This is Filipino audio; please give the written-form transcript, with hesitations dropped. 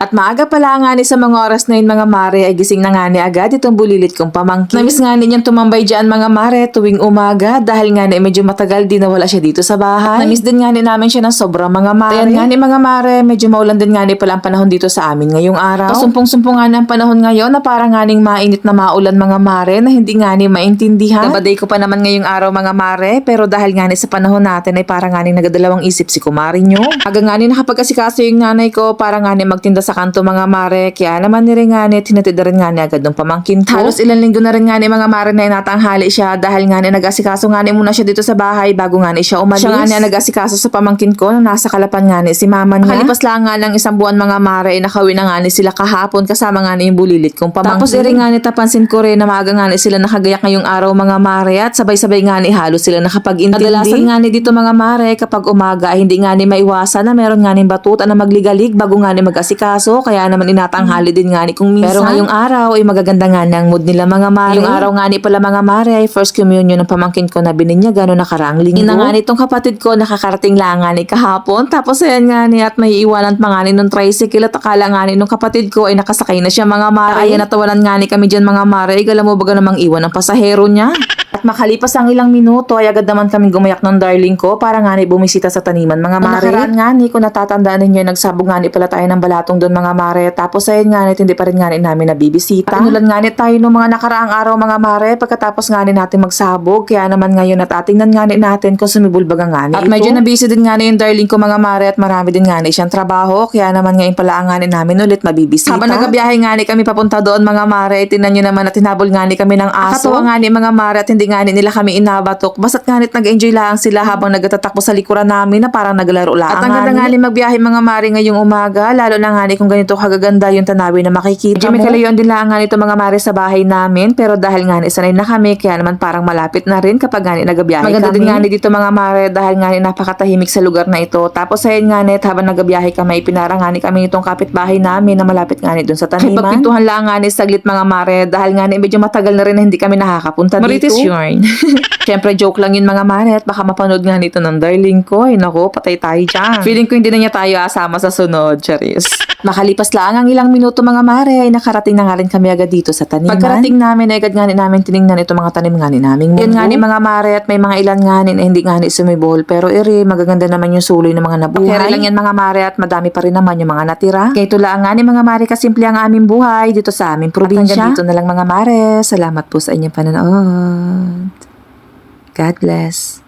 At maaga pala nga ni sa mga oras na yun mga mare ay gising na nga ni agad itong bulilit kong pamangkin. Namiss nga ni niyang tumambay dyan mga mare tuwing umaga dahil nga ni medyo matagal din nawala siya dito sa bahay. At namiss din nga ni namin siya ng sobrang mga mare. Ayan nga ni mga mare, medyo maulan din nga ni pala ang panahon dito sa amin ngayong araw. Pasumpong-sumpong nga ng panahon ngayon na parang nga ning mainit na maulan mga mare na hindi nga ni maintindihan. Nabaday ko pa naman ngayong araw mga mare pero dahil nga ni sa panahon natin ay parang nga ni nagadalawang isip si kumari nyo. Aga nga ni nakapag-asikaso yung nanay ko para nga ni magtinda sa kanto mga mare, kaya naman ni rin nga ni tinatid rin nga ni agad ng pamangkin ko. Halos ilang linggo na rin nga ni mga mare na inatanghali siya dahil nga ni nag-asikaso nga ni muna siya dito sa bahay bago nga ni siya umalis. Siya nga ni nag-asikaso sa pamangkin ko na nasa Kalapan nga ni si mama niya. Makalipas lang nga ng isang buwan mga mare, nakawin na nga ni sila kahapon kasama nga ni yung bulilit kong pamangkin. Tapos rin nga ni tapansin ko rin na maaga nga ni sila nakagayak ngayong araw mga mare at sabay-sabay nga ni halos sila nakapag-intindi. Kadalasan nga ni dito mga mare kapag umaga ay hindi nga ni maiwasan na meron nga ni batuta na magligalig bago nga ni mag-asikaso, kaya naman inatanghali din nga ni kung minsan. Pero ngayong araw ay magaganda nga ng mood nila mga mare. Yung araw nga ni pala mga mare ay first communion ng pamangkin ko na bininyagan no nakaraang linggo. Ina nga nitong kapatid ko nakakarating lang nga ni kahapon. Tapos ayan nga ni at may iwanan pa nga ni nung tricycle at akala nga ni nung kapatid ko ay nakasakay na siya mga mare. Ayan natawanan nga ni kami dyan mga mare. Ay gala mo baga namang iwan ng pasahero niya. At makalipas ang ilang minuto ay agad naman kaming gumayak ng darling ko para nga ni bumisita sa taniman mga mare. Nakaraan nga ni kung natatandaan ninyo nagsabog nga ni pala tayo ng balatong doon mga mare. Tapos ayun nga ni hindi pa rin nga ni namin nabibisita. At inulan nga ni tayo noong mga nakaraang araw mga mare pagkatapos nga ni natin magsabog. Kaya naman ngayon at atingnan nga ni natin kung sumibulbaga nga ni at medyo nabisi din nga ni yung darling ko mga mare at marami din nga ni siyang trabaho. Kaya naman ngayon pala nga ni namin ulit mabibisita. Habang nagabiyahe nga ni kami papunta doon mga mare, tinan nyo naman at tinabol nga ni kami ng aso. Akatuwa nga ni mga mare at hindi nga ni nila kami inabatok. Basta't nga nit nag-enjoy lang sila habang nagtatakbo sa likuran namin na parang naglaro lang. At ang ganda nga ni magbiyahe mga mare ngayong umaga, lalo na nga ni kung ganito kagaganda yung tanawin na makikita mo. May kalayuan din lang nga nito mga mare sa bahay namin, pero dahil nga ni sanay na kami, kaya naman parang malapit na rin kapag nga ni nagabiyahe kami. Maganda din nga ni dito mga mare dahil nga ni napakatahimik sa lugar na ito. Tapos ayun nga ni habang nagabiyahe kami, pinara nga ni kami itong kapitbahay namin na malapit nga ni dun sa taniman. Pagpintuhan lang nga ni saglit mga mare dahil nga ni medyo matagal na rin na hindi kami nakakapunta dito. Marites yarn. Siyempre joke lang yun mga mare at baka mapanood nga nito ng darling ko. Ay nako, patay tayo dyan. Feeling ko hindi na niya tayo asama sa sunod, charis. Makalipas lang ang ilang minuto mga mare ay nakarating na nga rin kami agad dito sa taniman. Pagkarating namin ay agad nga ni namin tinignan ito mga tanim nga ni namin. Yan nga ni mga mare at may mga ilan nga ni na hindi nga ni sumibol. Pero magaganda naman yung suloy ng mga nabuhay. Kaya lang yan mga mare at madami pa rin naman yung mga natira. Kaya ito lang nga ni mga mare kasimple ang aming buhay dito sa aming probinsya. At hanggang dito na lang mga mare. Salamat po sa inyong panonood. God bless.